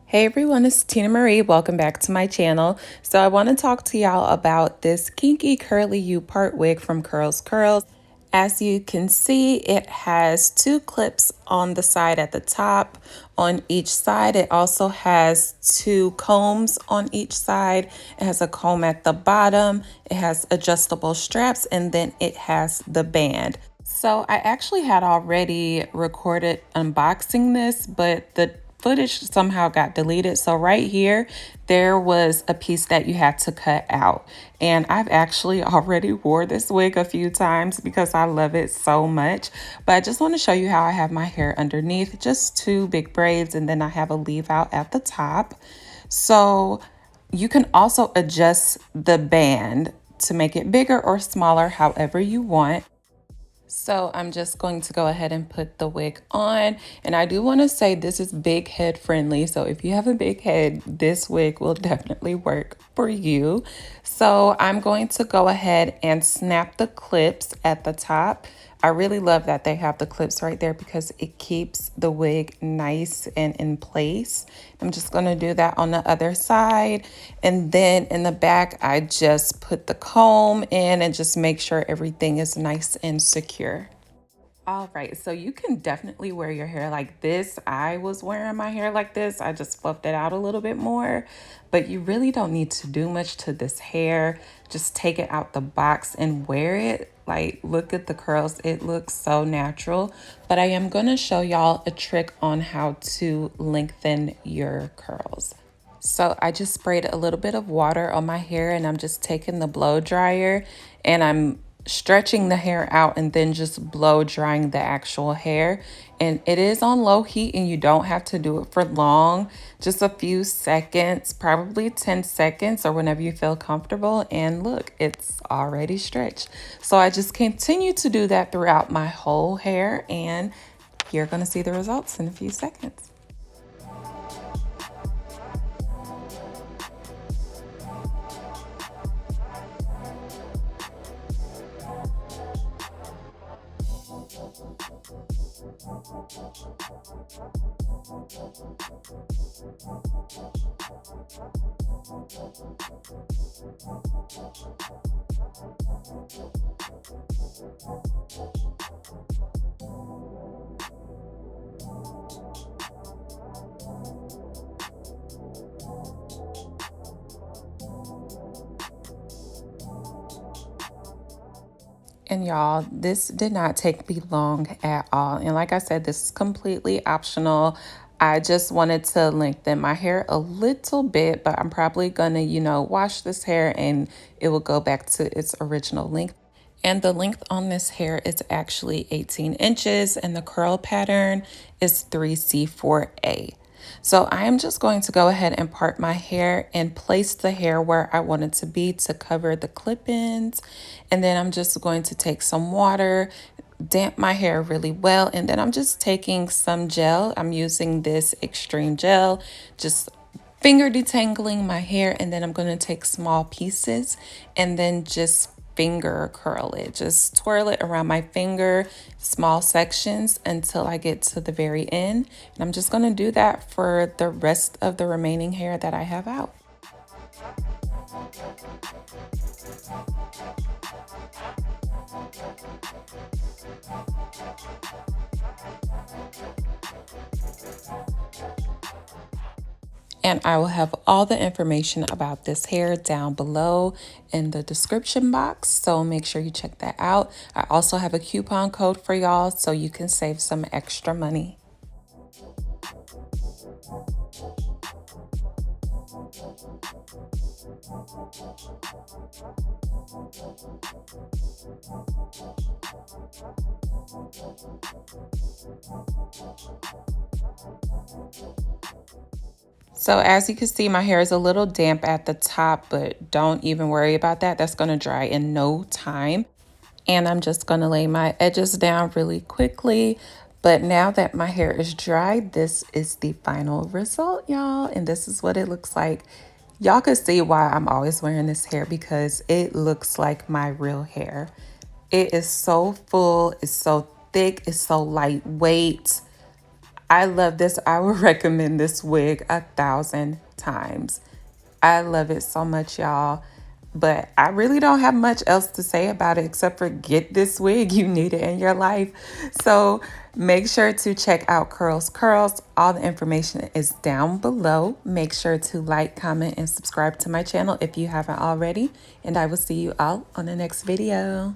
Hey everyone, it's Tina Marie. Welcome back to my channel. So I want to talk to y'all about this Kinky Curly U part wig from CurlsCurls. As you can see, it has two clips on the side at the top. On each side, it also has two combs on each side. It has a comb at the bottom. It has adjustable straps, and then it has the band. So I actually had already recorded unboxing this, but the footage somehow got deleted. So right here, there was a piece that you had to cut out. And I've actually already wore this wig a few times because I love it so much. But I just want to show you how I have my hair underneath, just two big braids, and then I have a leave out at the top. So you can also adjust the band to make it bigger or smaller, however you want. So I'm just going to go ahead and put the wig on. And I do want to say this is big head friendly. So if you have a big head, this wig will definitely work for you. So I'm going to go ahead and snap the clips at the top. I really love that they have the clips right there because it keeps the wig nice and in place. I'm just going to do that on the other side. And then in the back, I just put the comb in and just make sure everything is nice and secure. All right, so you can definitely wear your hair like this. I was wearing my hair like this. I just fluffed it out a little bit more, but you really don't need to do much to this hair. Just take it out the box and wear it. Like, look at the curls. It looks so natural, but I am gonna show y'all a trick on how to lengthen your curls. So I just sprayed a little bit of water on my hair and I'm just taking the blow dryer and I'm stretching the hair out and then just blow drying the actual hair. And it is on low heat and you don't have to do it for long, just a few seconds, probably 10 seconds or whenever you feel comfortable. And look, it's already stretched. So I just continue to do that throughout my whole hair and you're going to see the results in a few seconds. And y'all, this did not take me long at all. And like I said, this is completely optional. I just wanted to lengthen my hair a little bit, but I'm probably gonna, wash this hair and it will go back to its original length. And the length on this hair is actually 18 inches and the curl pattern is 3C4A. So I am just going to go ahead and part my hair and place the hair where I want it to be to cover the clip-ins. And then I'm just going to take some water, damp my hair really well. And then I'm just taking some gel. I'm using this extreme gel, just finger detangling my hair. And then I'm going to take small pieces and then just finger curl it. Just twirl it around my finger, small sections until I get to the very end. And I'm just going to do that for the rest of the remaining hair that I have out. And I will have all the information about this hair down below in the description box. So make sure you check that out. I also have a coupon code for y'all so you can save some extra money. So as you can see, my hair is a little damp at the top, but don't even worry about that. That's going to dry in no time. And I'm just going to lay my edges down really quickly. But now that my hair is dry, this is the final result, y'all. And this is what it looks like. Y'all can see why I'm always wearing this hair because it looks like my real hair. It is so full, it's so thick, it's so lightweight. I love this. I would recommend this wig 1,000 times. I love it so much, y'all. But I really don't have much else to say about it except for get this wig. You need it in your life. So make sure to check out Curls Curls. All the information is down below. Make sure to like, comment, and subscribe to my channel if you haven't already. And I will see you all on the next video.